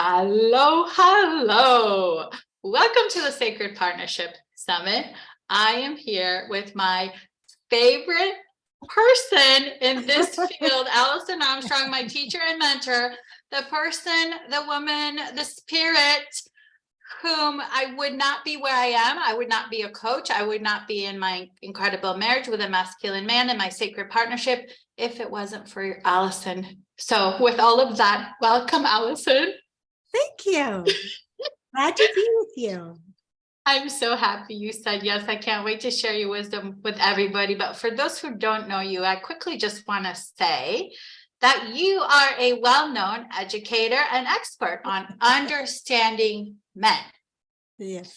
Hello, hello. Welcome to the Sacred Partnership Summit. I am here with my favorite person in this field, Alison Armstrong, my teacher and mentor, the person, the woman, the spirit, whom I would not be where I am. I would not be a coach. I would not be in my incredible marriage with a masculine man and my sacred partnership if it wasn't for Alison. So with all of that, welcome, Alison. Thank you. Glad to be with you. I'm so happy you said yes. I can't wait to share your wisdom with everybody. But for those who don't know you, I quickly just want to say that you are a well-known educator and expert on understanding men. Yes.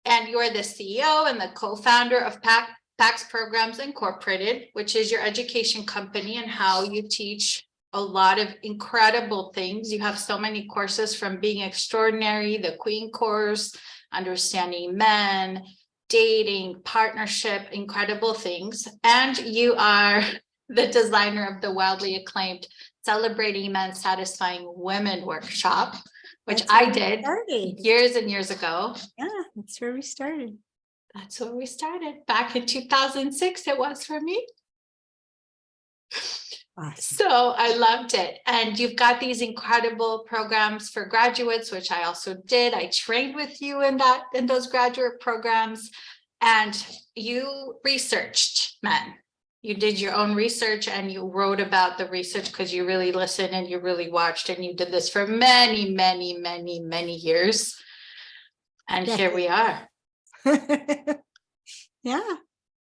And you're the CEO and the co-founder of PAX Programs Incorporated, which is your education company and how you teach a lot of incredible things. You have so many courses, from being extraordinary, the Queen course, understanding men, dating, partnership, incredible things. And you are the designer of the wildly acclaimed Celebrating Men, Satisfying Women workshop, which I did years and years ago. Yeah, that's where we started. That's where we started. Back in 2006, it was for me. Awesome. So I loved it. And you've got these incredible programs for graduates, which I also did. I trained with you in those graduate programs, and you researched men. You did your own research and you wrote about the research because you really listened and you really watched, and you did this for many, many, many, many years. And Here we are. Yeah,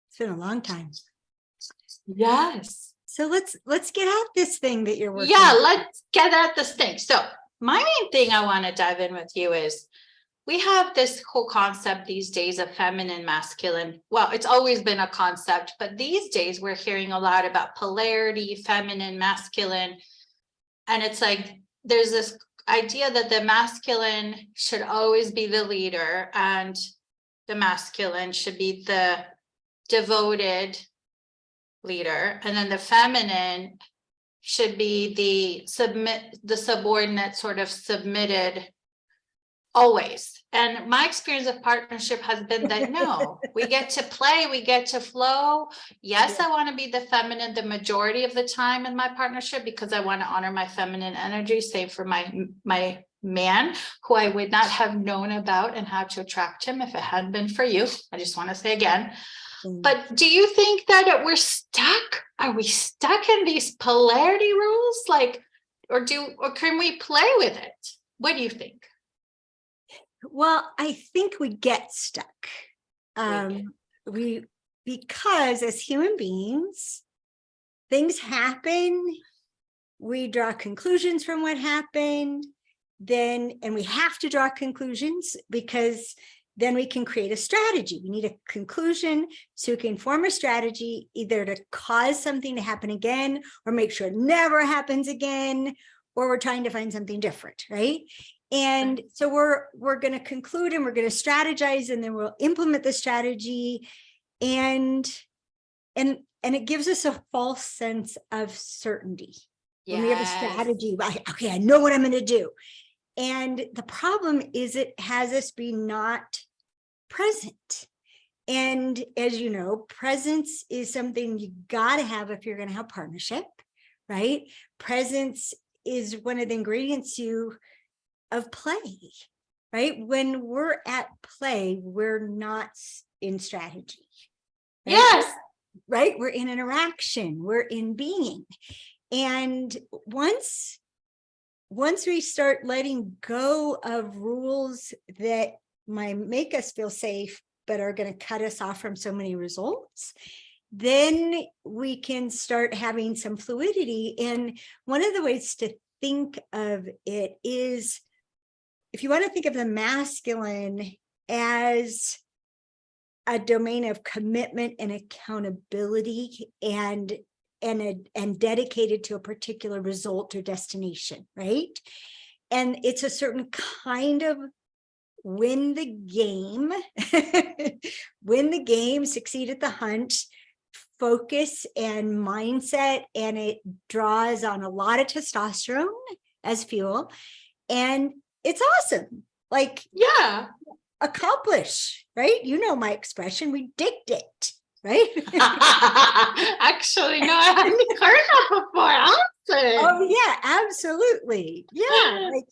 it's been a long time. Yes. So let's get at this thing that you're working on. on. Let's get at this thing. So my main thing I want to dive in with you is, we have this whole concept these days of feminine, masculine. Well, it's always been a concept, but these days we're hearing a lot about polarity, feminine, masculine. And it's like, there's this idea that the masculine should always be the leader and the masculine should be the devoted leader, and then the feminine should be the subordinate, sort of submitted always. And my experience of partnership has been that no, we get to play, we get to flow. Yes, I want to be the feminine the majority of the time in my partnership because I want to honor my feminine energy, save for my man, who I would not have known about and how to attract him if it hadn't been for you. I just want to say again. But do you think that we're stuck? Are we stuck in these polarity rules? Or can we play with it? What do you think? Well, I think we get stuck. Because as human beings, things happen. We draw conclusions from what happened. And we have to draw conclusions because then we can create a strategy. We need a conclusion so we can form a strategy, either to cause something to happen again or make sure it never happens again, or we're trying to find something different, right? And so we're going to conclude and we're going to strategize, and then we'll implement the strategy, and it gives us a false sense of certainty. Yes. When we have a strategy, okay, I know what I'm going to do. And the problem is it has us be not present. And as you know, presence is something you got to have if you're going to have partnership, right? Presence is one of the ingredients of play, right? When we're at play, we're not in strategy. Right? Yes. Right? We're in interaction, we're in being. And once we start letting go of rules that might make us feel safe, but are going to cut us off from so many results, then we can start having some fluidity. And one of the ways to think of it is, if you want to think of the masculine as a domain of commitment and accountability and dedicated to a particular result or destination, right? And it's a certain kind of win the game, succeed at the hunt, focus and mindset, and it draws on a lot of testosterone as fuel. And it's awesome. Like, Yeah. accomplish, right? You know my expression, we dicked it, right? Actually, no, I hadn't heard that before. Alison. Oh yeah, absolutely. Yeah, like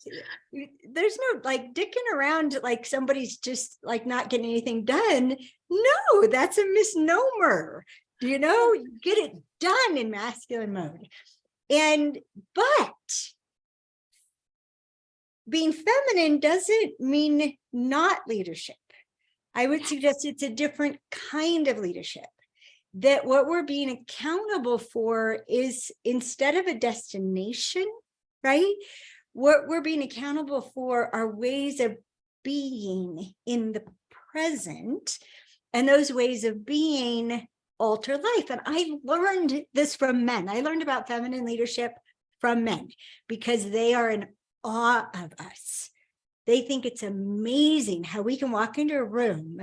there's no like dicking around like somebody's just like not getting anything done. No, that's a misnomer. You know, get it done in masculine mode. But being feminine doesn't mean not leadership. I would suggest it's a different kind of leadership. That what we're being accountable for is, instead of a destination, right? What we're being accountable for are ways of being in the present, and those ways of being alter life. And I learned this from men. I learned about feminine leadership from men because they are in awe of us. They think it's amazing how we can walk into a room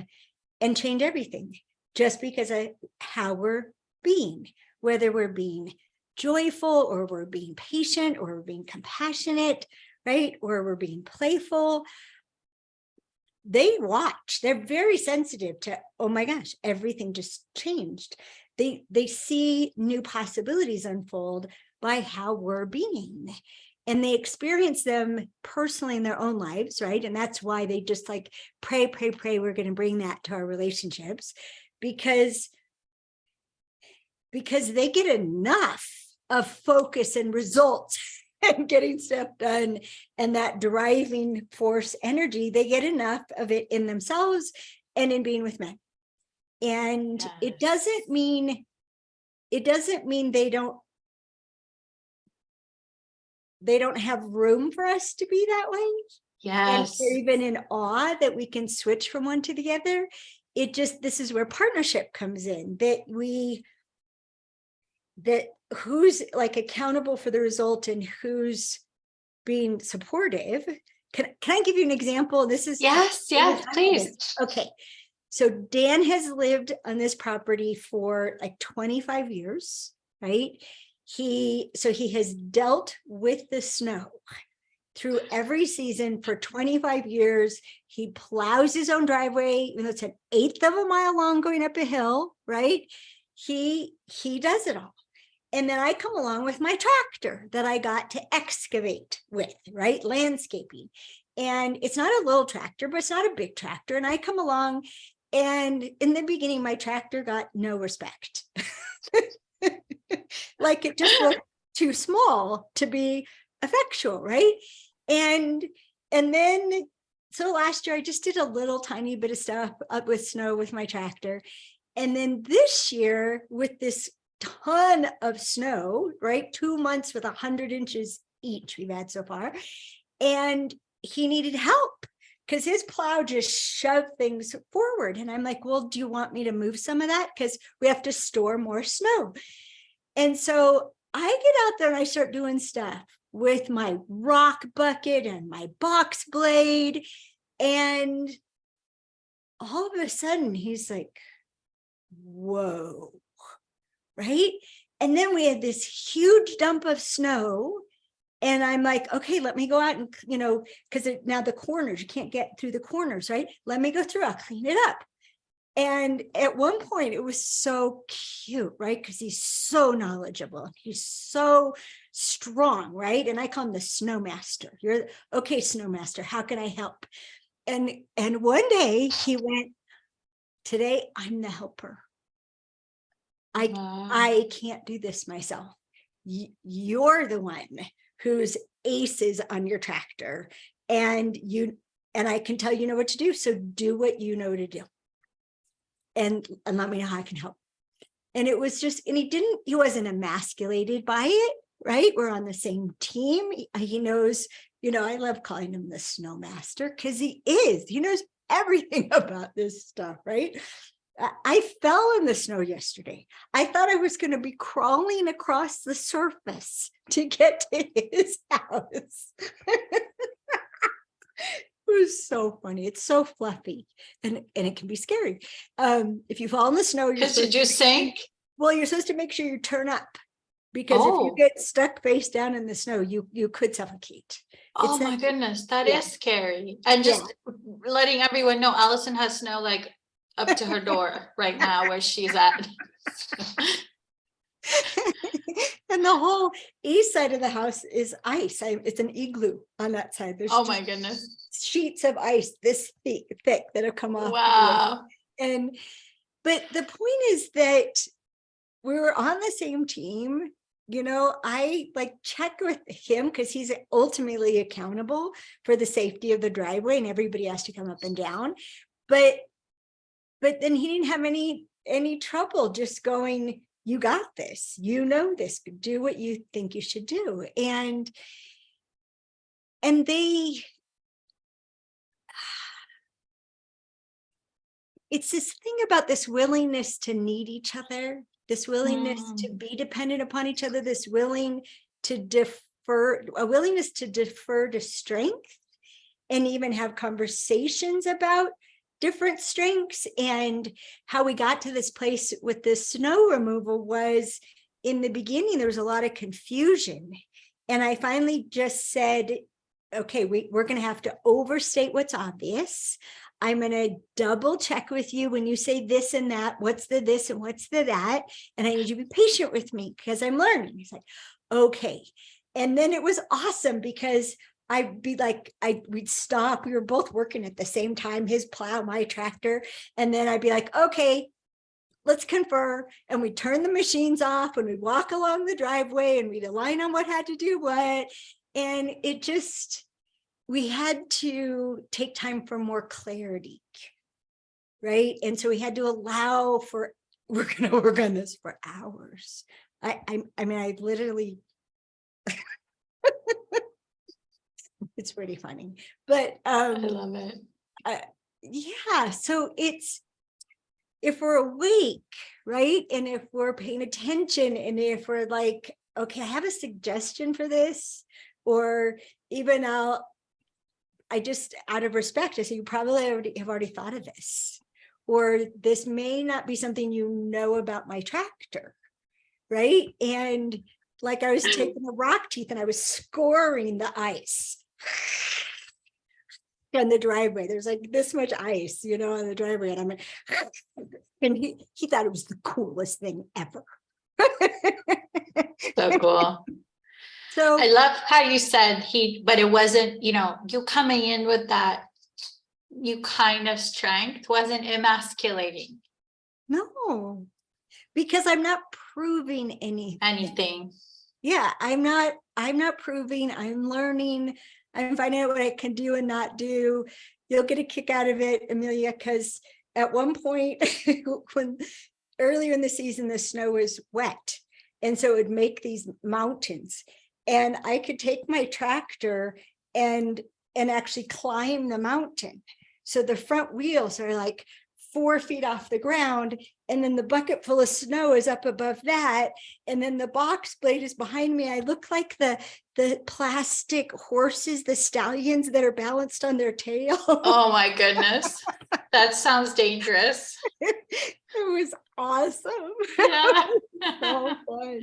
and change everything just because of how we're being, whether we're being joyful or we're being patient or we're being compassionate, right? Or we're being playful. They watch, they're very sensitive to, oh my gosh, everything just changed. They see new possibilities unfold by how we're being. And they experience them personally in their own lives, right? And that's why they just like pray, we're going to bring that to our relationships, because they get enough of focus and results and getting stuff done, and that driving force energy, they get enough of it in themselves and in being with men. And Yes. it doesn't mean they don't have room for us to be that way. Yes. And they're even in awe that we can switch from one to the other. This is where partnership comes in, that who's like accountable for the result and who's being supportive. Can I give you an example? This is yes, please. Okay. So Dan has lived on this property for like 25 years, right? He has dealt with the snow through every season for 25 years. He plows his own driveway, even though it's an 1/8 of a mile long going up a hill, right? He does it all. And then I come along with my tractor that I got to excavate with, right? Landscaping. And it's not a little tractor, but it's not a big tractor. And I come along, and in the beginning, my tractor got no respect. Like it just looked too small to be effectual, right? And then, so last year I just did a little tiny bit of stuff up with snow with my tractor. And then this year with this ton of snow, right? 2 months with 100 inches each we've had so far. And he needed help because his plow just shoved things forward. And I'm like, well, do you want me to move some of that? Because we have to store more snow. And so I get out there and I start doing stuff with my rock bucket and my box blade. And all of a sudden he's like, whoa, right? And then we had this huge dump of snow. And I'm like, okay, let me go out and, because now the corners, you can't get through the corners, right? Let me go through, I'll clean it up. And at one point it was so cute, right? Because he's so knowledgeable. He's so strong, right? And I call him the snowmaster. You're okay, snowmaster, how can I help? And one day he went, today I'm the helper. I can't do this myself. You're the one whose ace is on your tractor, and I can tell you know what to do. So do what you know to do. And let me know how I can help. And it was just, and he wasn't emasculated by it, right? We're on the same team. He knows, I love calling him the snowmaster because he knows everything about this stuff, right? I fell in the snow yesterday. I thought I was going to be crawling across the surface to get to his house. It was so funny. It's so fluffy and it can be scary. If you fall in the snow, did you sink? Well, you're supposed to make sure you turn up because if you Oh, get stuck face down in the snow, you could suffocate. oh It's my like, goodness, that yeah, is scary. And yeah. just letting everyone know, Allison has snow like up to her door right now where she's at. And the whole east side of the house is ice. It's an igloo on that side. There's Oh just my goodness. sheets of ice this thick that have come off the roof. Wow. And but the point is that we were on the same team. You know, I like check with him because he's ultimately accountable for the safety of the driveway and everybody has to come up and down. But then he didn't have any trouble just going, you got this, you know this, do what you think you should do. And they, it's this thing about this willingness to need each other, this willingness to be dependent upon each other, this willingness to defer to strength, and even have conversations about different strengths. And how we got to this place with the snow removal was, in the beginning, there was a lot of confusion. And I finally just said, okay, we're going to have to overstate what's obvious. I'm going to double check with you when you say this and that, what's the this and what's the that. And I need you to be patient with me because I'm learning. He's like, okay. And then it was awesome because I'd be like, we'd stop. We were both working at the same time, his plow, my tractor. And then I'd be like, okay, let's confer. And we'd turn the machines off and we'd walk along the driveway and we'd align on what had to do what. And it just, we had to take time for more clarity, right? And so we had to allow for, we're going to work on this for hours. I mean, I literally, it's pretty funny, but I love it. yeah. So it's, if we're awake, right? And if we're paying attention, and if we're like, okay, I have a suggestion for this, or even I just, out of respect, I say, you probably have already thought of this, or this may not be something you know about my tractor, right? And like I was taking the rock teeth and I was scoring the ice on the driveway. There's like this much ice, you know, on the driveway. And I'm like, and he thought it was the coolest thing ever. So cool. So I love how you said but it wasn't, you know, you coming in with that, you kind of strength wasn't emasculating no, because I'm not proving anything. Yeah, I'm not proving, I'm learning, I'm finding out what I can do and not do. You'll get a kick out of it, Emilia, because at one point when earlier in the season, the snow was wet. And so it would make these mountains. And I could take my tractor and actually climb the mountain. So the front wheels are like 4 feet off the ground. And then the bucket full of snow is up above that. And then the box blade is behind me. I look like the plastic horses, the stallions that are balanced on their tail. Oh my goodness. That sounds dangerous. It was awesome. Yeah. So fun.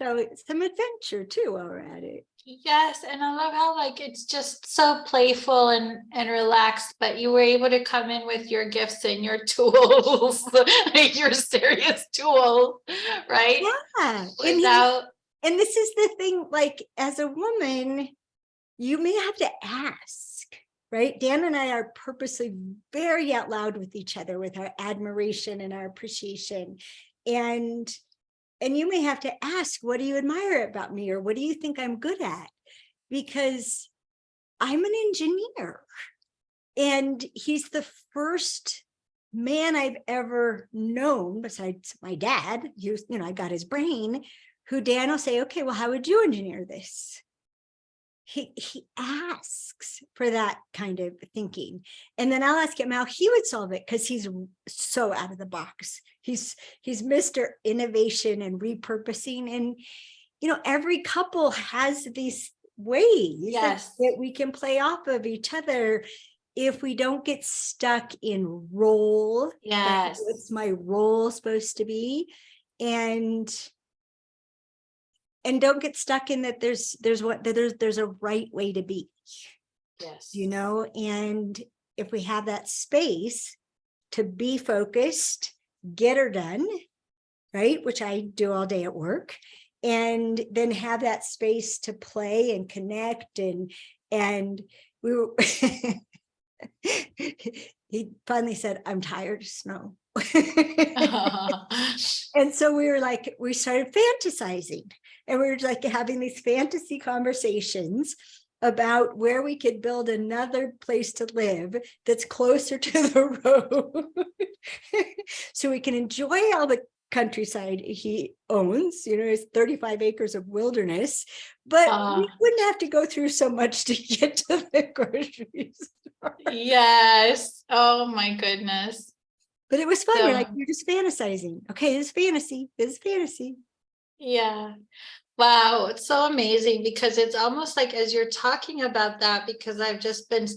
So it's some adventure too while we're at it. Yes, and I love how like it's just so playful and relaxed, but you were able to come in with your gifts and your tools, your serious tool, right? Yeah. Without And this is the thing, like as a woman, you may have to ask, right? Dan and I are purposely very out loud with each other with our admiration and our appreciation. And you may have to ask, what do you admire about me? Or what do you think I'm good at? Because I'm an engineer. And he's the first man I've ever known, besides my dad, I got his brain, who Dan will say, okay, well, how would you engineer this? He asks for that kind of thinking. And then I'll ask him how he would solve it, because he's so out of the box. He's Mr. Innovation and repurposing. And, every couple has these ways that we can play off of each other if we don't get stuck in role. yes. What's my role supposed to be? And and don't get stuck in that there's a right way to be, Yes. and if we have that space to be focused, get her done, right? Which I do all day at work, and then have that space to play and connect and we were he finally said, I'm tired of snow. And so we started fantasizing, and we were like having these fantasy conversations about where we could build another place to live that's closer to the road so we can enjoy all the countryside he owns, his 35 acres of wilderness, but we wouldn't have to go through so much to get to the grocery store. Yes. Oh my goodness. But it was fun. We're like, you're just fantasizing. Okay, this is fantasy. Yeah. Wow. It's so amazing, because it's almost like as you're talking about that, because I've just been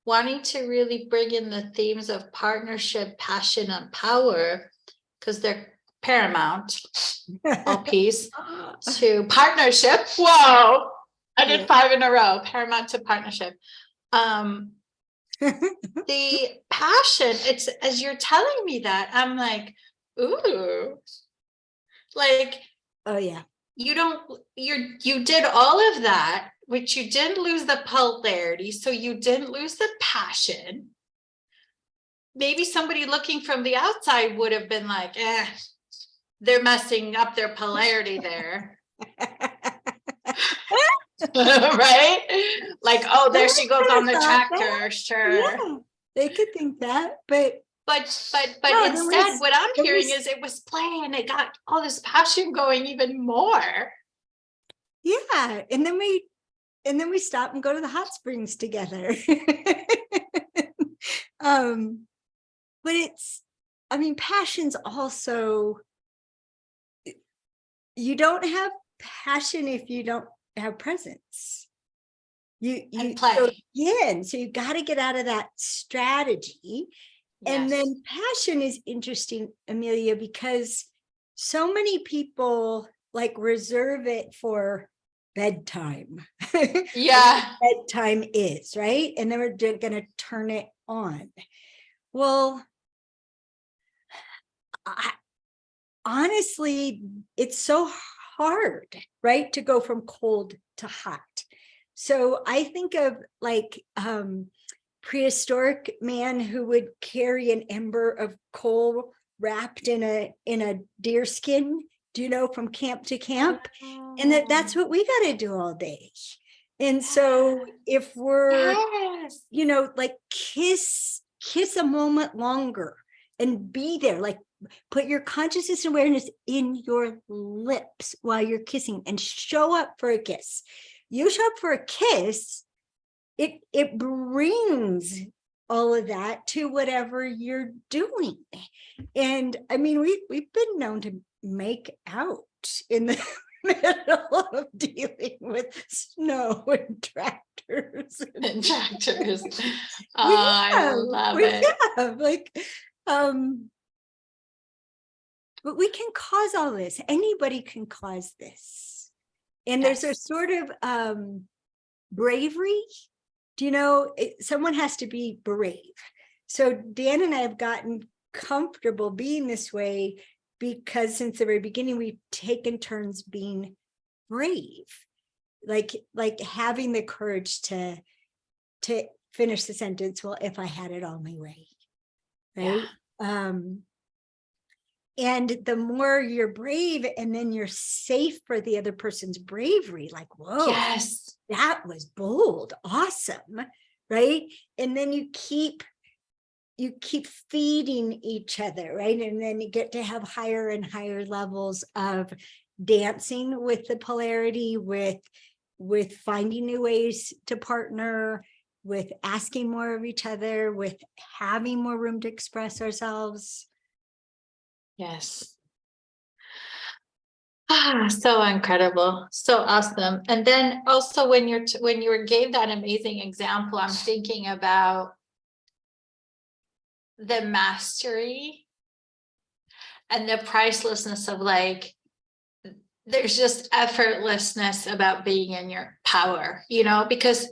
wanting to really bring in the themes of partnership, passion, and power, because they're paramount, all piece to partnership. Whoa, I did 5 in a row. Paramount to partnership. The passion, it's as you're telling me that, I'm like, ooh, like, oh yeah, you did all of that, which you didn't lose the polarity, so you didn't lose the passion. Maybe somebody looking from the outside would have been like, they're messing up their polarity there. Right? Like, oh, there she goes on the tractor. Sure. Yeah, they could think that, but no, instead, what I'm hearing is it was playing. It got all this passion going even more. Yeah, and then we stop and go to the hot springs together. But passion's also, you don't have passion if you don't have presence. You play. So you got to get out of that strategy. Yes. And then passion is interesting, Emilia, because so many people reserve it for bedtime. Yeah. Bedtime is, right? And then we're going to turn it on. Well, honestly, it's so hard, right, to go from cold to hot. So I think of prehistoric man who would carry an ember of coal wrapped in a deer skin, from camp to camp, and that's what we got to do all day. And so if we're kiss a moment longer and be there, put your consciousness and awareness in your lips while you're kissing, and show up for a kiss. You show up for a kiss, it brings all of that to whatever you're doing. And we've been known to make out in the middle of dealing with snow and tractors. I love it. But we can cause all this. Anybody can cause this. And there's a sort of bravery. Someone has to be brave. So Dan and I have gotten comfortable being this way because since the very beginning, we've taken turns being brave, like having the courage to finish the sentence. Well, if I had it all my way, right? Yeah. And the more you're brave, and then you're safe for the other person's bravery, whoa, yes, that was bold, awesome, right? And then you keep feeding each other, right? And then you get to have higher and higher levels of dancing with the polarity, with finding new ways to partner, with asking more of each other, with having more room to express ourselves. Yes. So incredible. So awesome. And then also when you gave that amazing example, I'm thinking about the mastery and the pricelessness of there's just effortlessness about being in your power, because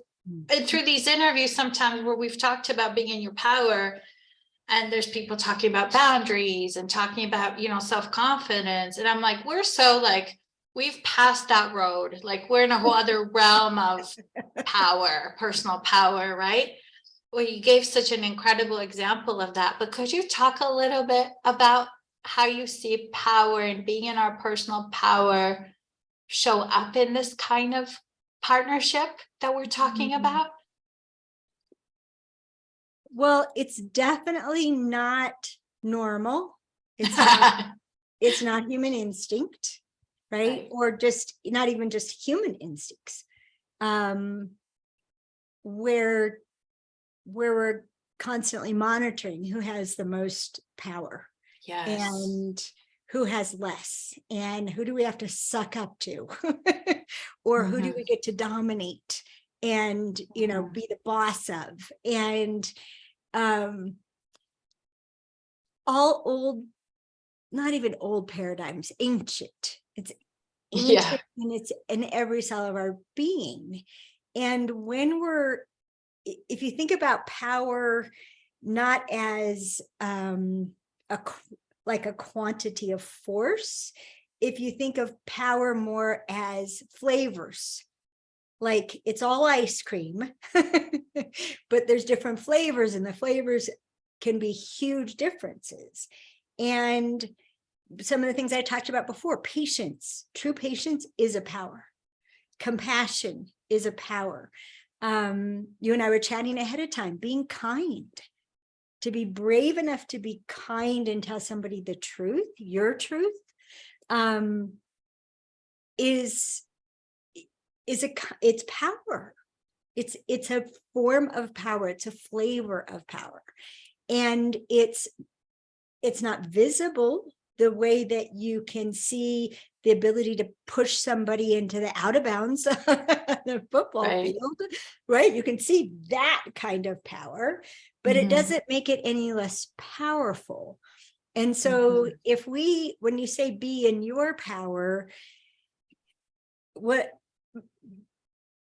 through these interviews sometimes where we've talked about being in your power, and there's people talking about boundaries and talking about, self-confidence. And I'm like, we're so like, we've passed that road. Like we're in a whole other realm of power, personal power, right? Well, you gave such an incredible example of that, but could you talk a little bit about how you see power and being in our personal power show up in this kind of partnership that we're talking about? Well, it's definitely not normal. It's not human instinct, right? Or just not even just human instincts. Where we're constantly monitoring who has the most power. Yes. And who has less, and who do we have to suck up to, or who do we get to dominate and be the boss of. And all old, not even old paradigms, ancient. It's ancient, and it's in every cell of our being. And when if you think about power not as like a quantity of force, if you think of power more as flavors, like it's all ice cream, but there's different flavors, and the flavors can be huge differences. And some of the things I talked about before, patience, true patience is a power. Compassion is a power. You and I were chatting ahead of time, being kind. To be brave enough to be kind and tell somebody the truth, your truth, it's power. It's a form of power. It's a flavor of power, and it's not visible the way that you can see the ability to push somebody into the out of bounds on the football field, right? You can see that kind of power, but it doesn't make it any less powerful. And so when you say be in your power, what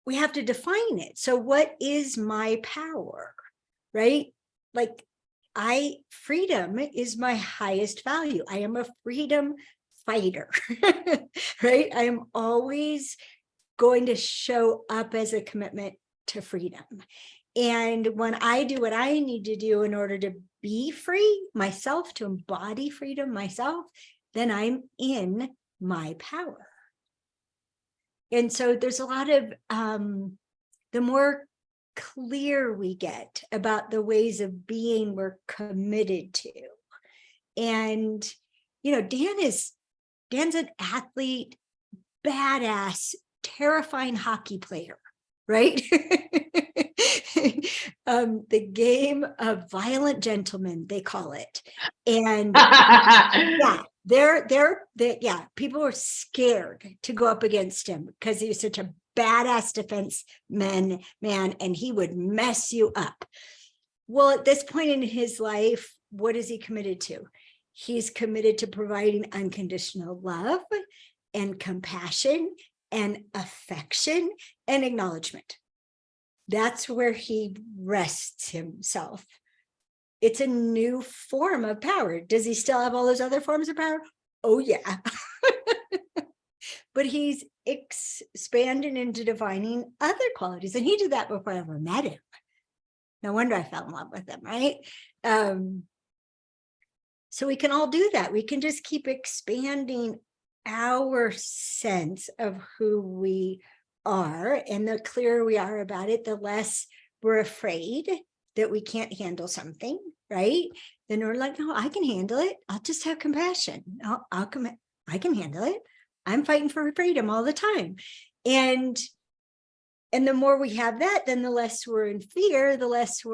we have to define it. So what is my power, right? Like freedom is my highest value. I am a freedom fighter, right? I am always going to show up as a commitment to freedom. And when I do what I need to do in order to be free myself, to embody freedom myself, then I'm in my power. And so there's a lot of, the more clear we get about the ways of being we're committed to. And, Dan's an athlete, badass, terrifying hockey player, right? The game of violent gentlemen, they call it. And people were scared to go up against him because he was such a badass defense man, and he would mess you up. Well, at this point in his life, what is he committed to? He's committed to providing unconditional love and compassion and affection and acknowledgement. That's where he rests himself. It's a new form of power. Does he still have all those other forms of power? Oh, yeah. But he's expanding into defining other qualities. And he did that before I ever met him. No wonder I fell in love with him, right? So we can all do that. We can just keep expanding our sense of who we are. And the clearer we are about it, the less we're afraid that we can't handle something, right? Then we're like, no, I can handle it. I'll just have compassion. I can handle it. I'm fighting for freedom all the time. And the more we have that, then the less we're in fear, the less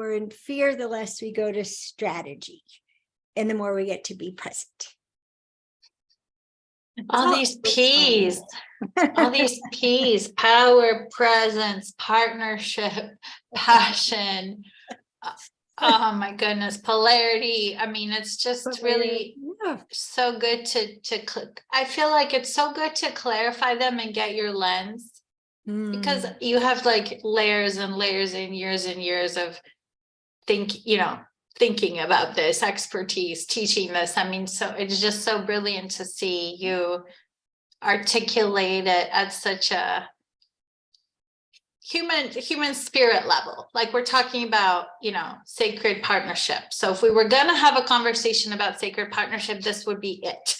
we go to strategy. And the more we get to be present. All these P's, power, presence, partnership, passion, Oh my goodness, polarity. I mean, it's just really Yeah. so good I feel like it's so good to clarify them and get your lens, because you have like layers and layers and years of thinking about this, expertise, teaching this. I mean, so it's just so brilliant to see you articulate it at such a human spirit level. Like we're talking about, sacred partnership. So if we were going to have a conversation about sacred partnership, this would be it.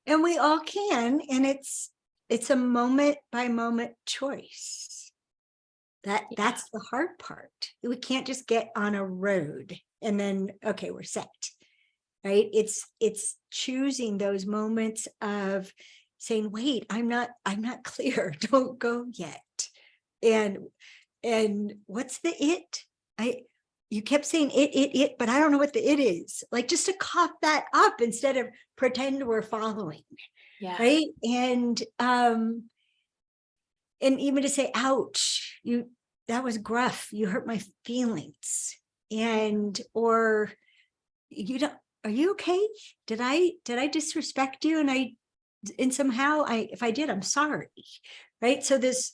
And we all can, and it's a moment by moment choice. That's the hard part. We can't just get on a road and then, okay, we're set, right? It's choosing those moments of saying, wait, I'm not clear. Don't go yet. And what's the it? You kept saying it, but I don't know what the it is. Like, just to cough that up instead of pretend we're following. Yeah. Right. And even to say, ouch, that was gruff. You hurt my feelings. Or are you okay? Did I disrespect you? And somehow if I did, I'm sorry. Right. So it's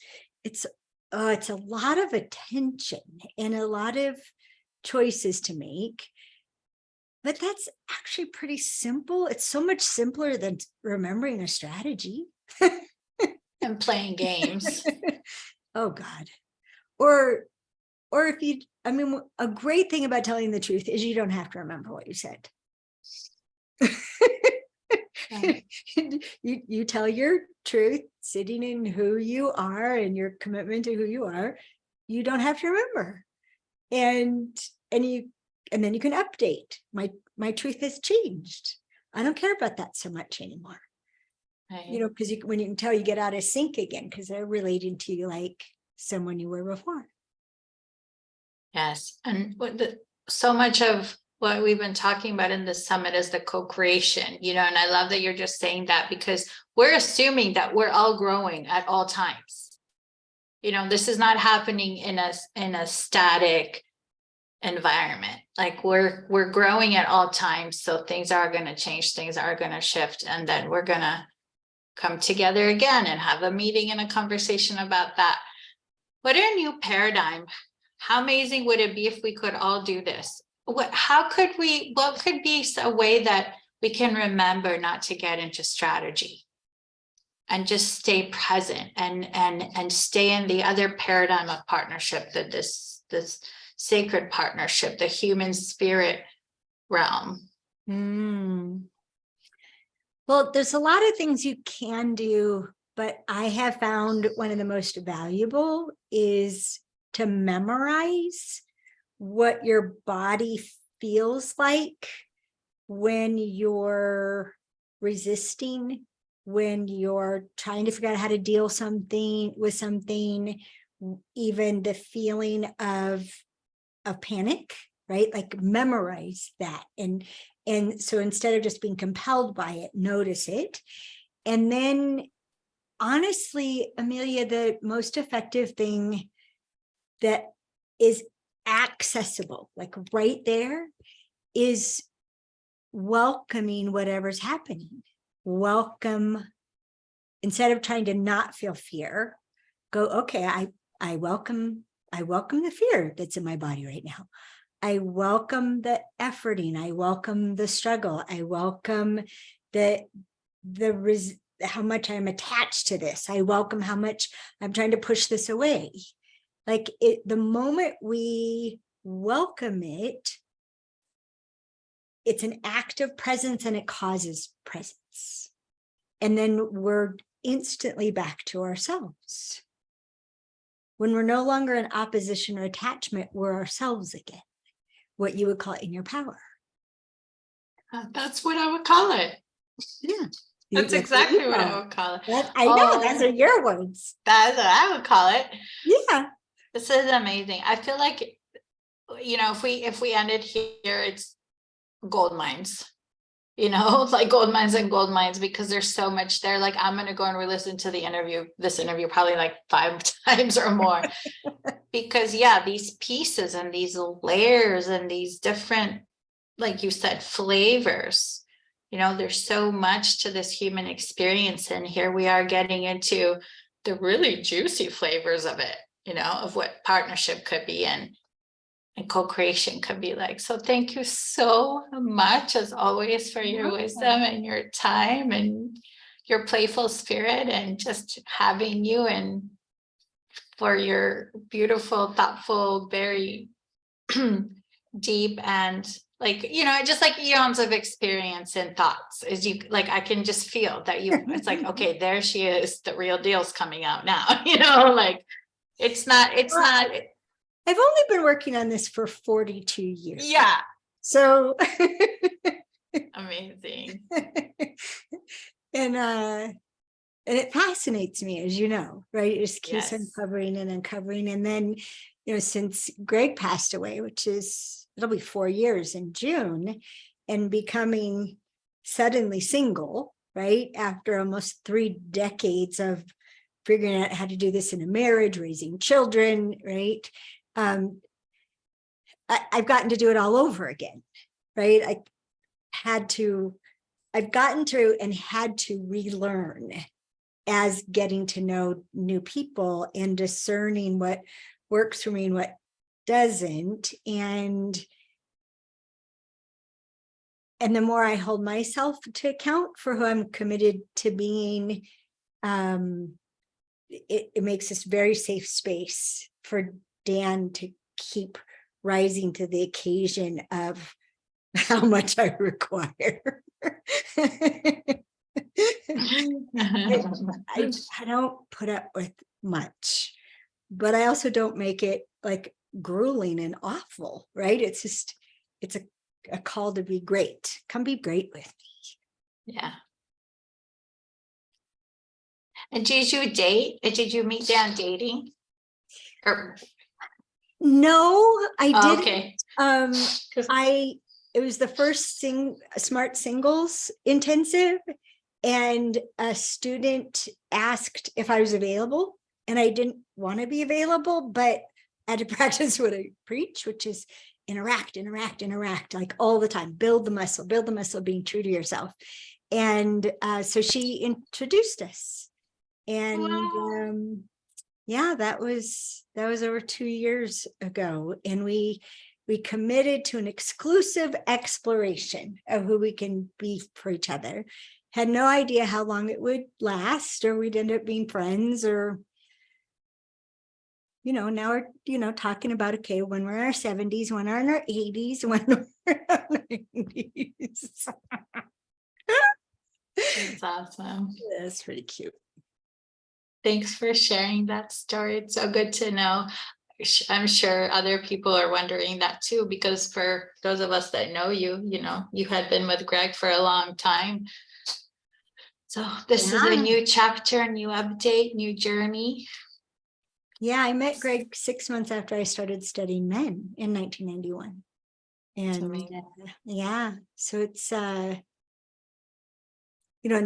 a lot of attention and a lot of choices to make, but that's actually pretty simple. It's so much simpler than remembering a strategy and playing games. Oh God. Or if a great thing about telling the truth is you don't have to remember what you said. Right. You tell your truth sitting in who you are and your commitment to who you are. You don't have to remember. And then you can update. My truth has changed. I don't care about that so much anymore. Right. Because when you can tell, you get out of sync again because they're relating to you like someone you were before. Yes. And so much of what we've been talking about in this summit is the co-creation, and I love that you're just saying that, because we're assuming that we're all growing at all times. This is not happening in a static environment. Like we're growing at all times. So things are going to change, things are going to shift, and then we're going to come together again and have a meeting and a conversation about that. What a new paradigm. How amazing would it be if we could all do this? What could be a way that we can remember not to get into strategy and just stay present and stay in the other paradigm of partnership, that this sacred partnership, the human spirit realm? Well, there's a lot of things you can do, but I have found one of the most valuable is to memorize what your body feels like when you're resisting, when you're trying to figure out how to deal with something, even the feeling of panic, right? Like memorize that. And so instead of just being compelled by it, notice it. And then honestly, Emilia, the most effective thing that is accessible, like right there, is welcoming whatever's happening. Welcome, instead of trying to not feel fear, go, okay, I welcome the fear that's in my body right now. I welcome the efforting. I welcome the struggle. I welcome how much I'm attached to this. I welcome how much I'm trying to push this away. Like the moment we welcome it, it's an act of presence and it causes presence. And then we're instantly back to ourselves. When we're no longer in opposition or attachment, we're ourselves again, what you would call it in your power. That's what I would call it. Yeah. That's exactly what I would call it. I know, those are your words. That's what I would call it. Yeah. This is amazing. I feel like, if we ended here, it's gold mines, like gold mines, because there's so much there. Like I'm going to go and re-listen to this interview probably like 5 times or more. because yeah, these pieces and these layers and these different, like you said, flavors, there's so much to this human experience. And here we are getting into the really juicy flavors of it, of what partnership could be and co-creation could be like. So thank you so much, as always, for your wisdom and your time and your playful spirit, and just having you, and for your beautiful, thoughtful, very deep, and just like eons of experience and thoughts, is you like, I can just feel that it's like, okay, there she is, the real deal's coming out now, like it's not I've only been working on this for 42 years. Yeah. So amazing. And it fascinates me, as you know, right? It just keeps Yes. uncovering and uncovering. And then, since Greg passed away, it'll be 4 years in June, and becoming suddenly single, right? After almost 3 decades of figuring out how to do this in a marriage, raising children, right? I've gotten to do it all over again, right? I've gotten to and had to relearn as getting to know new people and discerning what works for me and what doesn't. And the more I hold myself to account for who I'm committed to being, it makes this very safe space for Dan to keep rising to the occasion of how much I require. I don't put up with much, but I also don't make it like grueling and awful, right? It's a call to be great. Come be great with me. Yeah. And did you date? Did you meet Dan dating? Or no, I didn't. Okay. It was the first Smart Singles intensive, and a student asked if I was available, and I didn't want to be available, but I had to practice what I preach, which is interact, like all the time. Build the muscle, being true to yourself. And so she introduced us, and Wow. yeah, that was over 2 years ago, and we committed to an exclusive exploration of who we can be for each other. Had no idea how long it would last, or we'd end up being friends, or now we're talking about, okay, when we're in our 70s, when we're in our 80s, when we're in our 90s. That's awesome. That's pretty cute. Thanks for sharing that story. It's so good to know. I'm sure other people are wondering that too, because for those of us that know you, you had been with Greg for a long time. So this is a new chapter, new update, new journey. Yeah, I met Greg 6 months after I started studying men in 1991. And yeah, so it's, and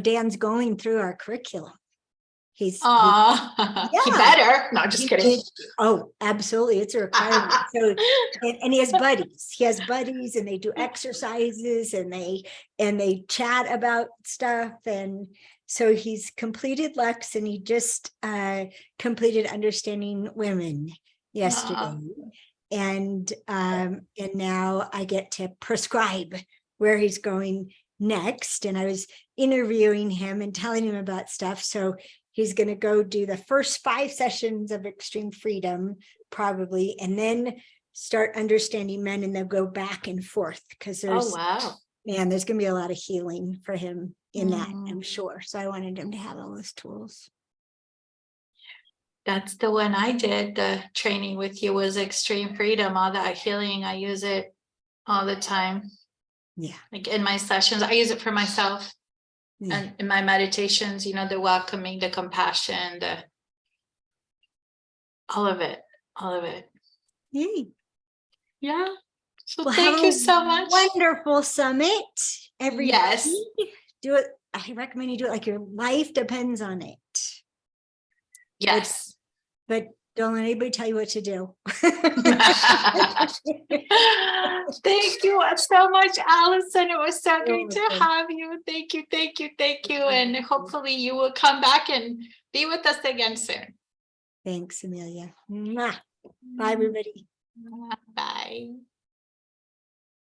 Dan's going through our curriculum. He better. No, just kidding. Oh, absolutely. It's a requirement. So, and he has buddies, and they do exercises, and they chat about stuff. And so he's completed Lux, and he just completed Understanding Women yesterday. And now I get to prescribe where he's going next. And I was interviewing him and telling him about stuff. So he's going to go do the first 5 sessions of Extreme Freedom, probably, and then start Understanding Men, and they'll go back and forth, because there's going to be a lot of healing for him in that, I'm sure. So I wanted him to have all those tools. That's the one I did. The training with you was Extreme Freedom, all that healing. I use it all the time. Yeah. Like in my sessions, I use it for myself. Yeah. And in my meditations, the welcoming, the compassion, all of it. Yay. Yeah. So thank you so much. Wonderful summit. Yes. Do it. I recommend you do it like your life depends on it. Yes. But Don't let anybody tell you what to do. Thank you so much, Alison. It was so You're great to welcome. have you. Thank you, thank you, thank you. And hopefully you will come back and be with us again soon. Thanks, Emilia. Mwah. Bye, everybody. Bye.